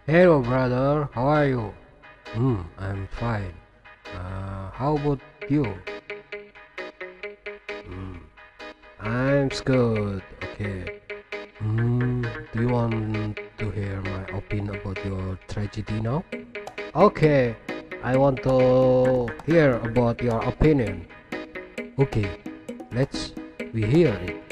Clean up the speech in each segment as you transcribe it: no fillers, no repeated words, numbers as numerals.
Hello, brother. How are you? I'm fine. How about you? Hmm, I'm good. Okay. Do you want to hear my opinion about your tragedy now? Okay. I want to hear about your opinion. Okay. Let's we hear it.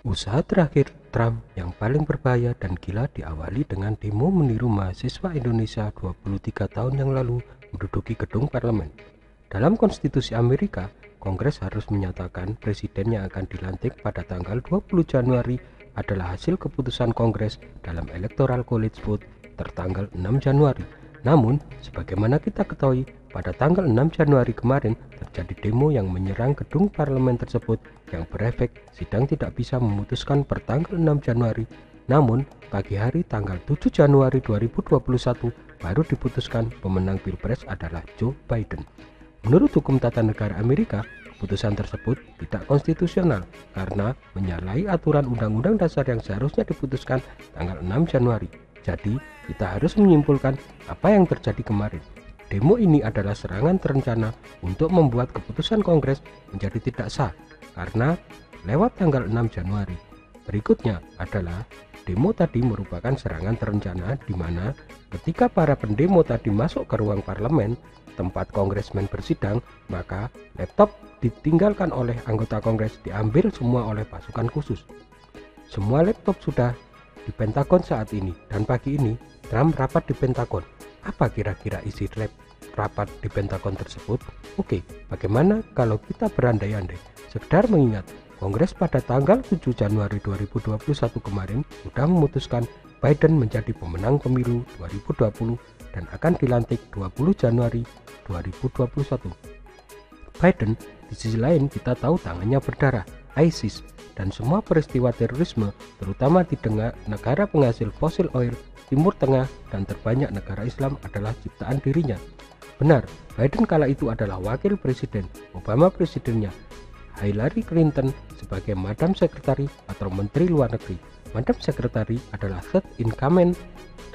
Usaha terakhir Trump yang paling berbahaya dan gila diawali dengan demo meniru mahasiswa Indonesia 23 tahun yang lalu menduduki gedung parlemen. Dalam konstitusi Amerika, Kongres harus menyatakan presiden yang akan dilantik pada tanggal 20 Januari adalah hasil keputusan Kongres dalam Electoral College vote tertanggal 6 Januari. Namun, sebagaimana kita ketahui, pada tanggal 6 Januari kemarin terjadi demo yang menyerang gedung parlemen tersebut yang berefek sidang tidak bisa memutuskan per tanggal 6 Januari. Namun, pagi hari tanggal 7 Januari 2021 baru diputuskan pemenang Pilpres adalah Joe Biden. Menurut hukum tata negara Amerika, keputusan tersebut tidak konstitusional karena menyalahi aturan Undang-Undang Dasar yang seharusnya diputuskan tanggal 6 Januari. Jadi, kita harus menyimpulkan apa yang terjadi kemarin. Demo ini adalah serangan terencana untuk membuat keputusan Kongres menjadi tidak sah karena lewat tanggal 6 Januari. Berikutnya adalah demo tadi merupakan serangan terencana di mana ketika para pendemo tadi masuk ke ruang parlemen tempat kongresmen bersidang, maka laptop ditinggalkan oleh anggota Kongres diambil semua oleh pasukan khusus. Semua laptop sudah di Pentagon saat ini, dan pagi ini Trump rapat di Pentagon. Apa kira-kira isi rapat di Pentagon tersebut? Oke, bagaimana kalau kita berandai-andai sekedar mengingat Kongres pada tanggal 7 Januari 2021 kemarin sudah memutuskan Biden menjadi pemenang pemilu 2020 dan akan dilantik 20 Januari 2021. Biden di sisi lain kita tahu tangannya berdarah, ISIS, dan semua peristiwa terorisme terutama di negara penghasil fosil oil, Timur Tengah, dan terbanyak negara Islam adalah ciptaan dirinya. Benar, Biden kala itu adalah wakil presiden, Obama presidennya, Hillary Clinton sebagai Madam Secretary atau Menteri Luar Negeri. Madam Secretary adalah third in command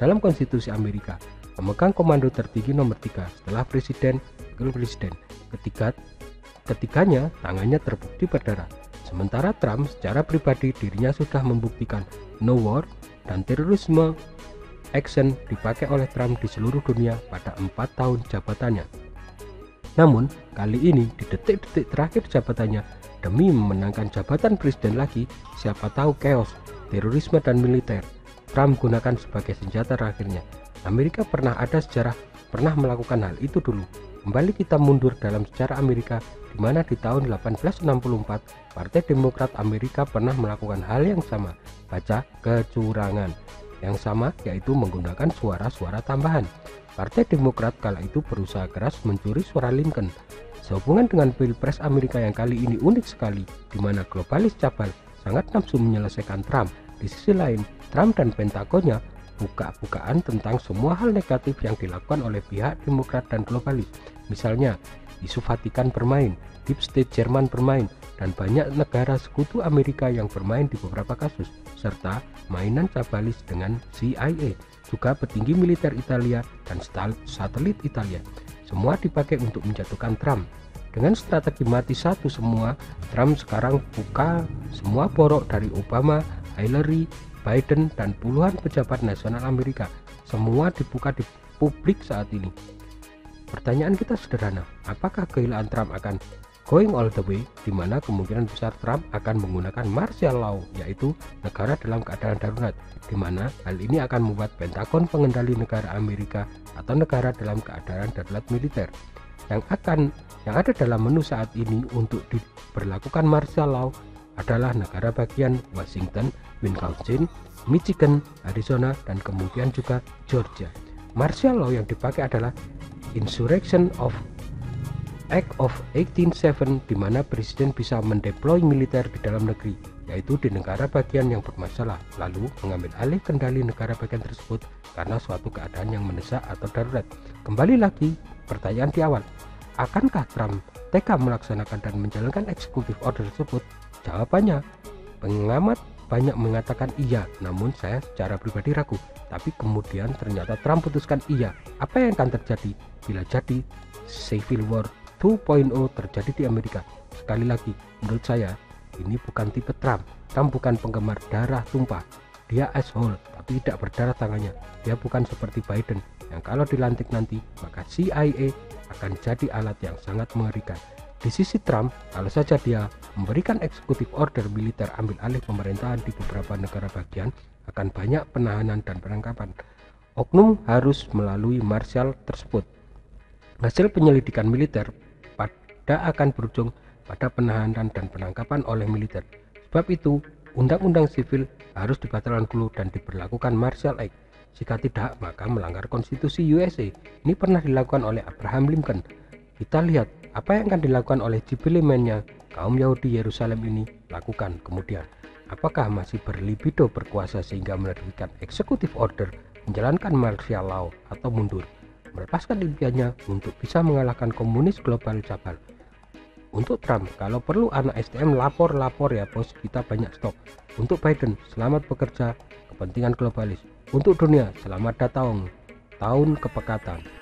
dalam konstitusi Amerika, pemegang komando tertinggi nomor 3 setelah presiden, wakil presiden. Ketiganya tangannya terbukti berdarah. Sementara Trump secara pribadi dirinya sudah membuktikan no war dan terorisme action dipakai oleh Trump di seluruh dunia pada 4 tahun jabatannya. Namun, kali ini di detik-detik terakhir jabatannya, demi memenangkan jabatan presiden lagi, siapa tahu chaos, terorisme dan militer, Trump gunakan sebagai senjata terakhirnya. Amerika pernah melakukan hal itu dulu. Kembali kita mundur dalam sejarah Amerika, di mana di tahun 1864, Partai Demokrat Amerika pernah melakukan hal yang sama, baca kecurangan. Yang sama yaitu menggunakan suara-suara tambahan. Partai Demokrat kala itu berusaha keras mencuri suara Lincoln. Sehubungan dengan Pilpres Amerika yang kali ini unik sekali, di mana globalis cabal sangat nafsu menyelesaikan Trump. Di sisi lain, Trump dan Pentagonnya buka-bukaan tentang semua hal negatif yang dilakukan oleh pihak Demokrat dan globalis. Misalnya, isu Vatikan bermain, Deep State Jerman bermain, dan banyak negara sekutu Amerika yang bermain di beberapa kasus, serta mainan cabalis dengan CIA, juga petinggi militer Italia dan satelit Italia. Semua dipakai untuk menjatuhkan Trump. Dengan strategi mati satu semua, Trump sekarang buka semua borok dari Obama, Hillary, Biden, dan puluhan pejabat nasional Amerika. Semua dibuka di publik saat ini. Pertanyaan kita sederhana, apakah kehilangan Trump akan going all the way, di mana kemungkinan besar Trump akan menggunakan martial law, yaitu negara dalam keadaan darurat, di mana hal ini akan membuat Pentagon pengendali negara Amerika atau negara dalam keadaan darurat militer. Yang ada dalam menu saat ini untuk diberlakukan martial law adalah negara bagian Washington, Wisconsin, Michigan, Arizona, dan kemudian juga Georgia. Martial law yang dipakai adalah Insurrection of Act of 1807, di mana presiden bisa mendeploy militer di dalam negeri, yaitu di negara bagian yang bermasalah, lalu mengambil alih kendali negara bagian tersebut karena suatu keadaan yang mendesak atau darurat. Kembali lagi, pertanyaan di awal, akankah Trump tega melaksanakan dan menjalankan eksekutif order tersebut? Jawabannya, pengamat banyak mengatakan iya, namun saya secara pribadi ragu. Tapi kemudian ternyata Trump putuskan iya. Apa yang akan terjadi bila jadi Civil War 2.0 terjadi di Amerika? Sekali lagi, menurut saya ini bukan tipe Trump. Trump bukan penggemar darah tumpah. Dia asshole, tapi tidak berdarah tangannya. Dia bukan seperti Biden yang kalau dilantik nanti maka CIA akan jadi alat yang sangat mengerikan. Di sisi Trump, kalau saja dia memberikan eksekutif order militer ambil alih pemerintahan di beberapa negara bagian, akan banyak penahanan dan penangkapan. Oknum harus melalui marshal tersebut. Hasil penyelidikan militer pada akan berujung pada penahanan dan penangkapan oleh militer. Sebab itu, undang-undang sivil harus dibatalkan dulu dan diberlakukan Marshall Act. Jika tidak, maka melanggar konstitusi USA. Ini pernah dilakukan oleh Abraham Lincoln. Kita lihat apa yang akan dilakukan oleh Jibilimennya kaum Yahudi Yerusalem ini lakukan kemudian. Apakah masih berlibido berkuasa sehingga menerbitkan eksekutif order, menjalankan martial law, atau mundur, melepaskan impiannya untuk bisa mengalahkan komunis global cabal? Untuk Trump, kalau perlu anak STM lapor ya bos, kita banyak stok. Untuk Biden, selamat bekerja, kepentingan globalis. Untuk dunia, selamat datang tahun kepekatan.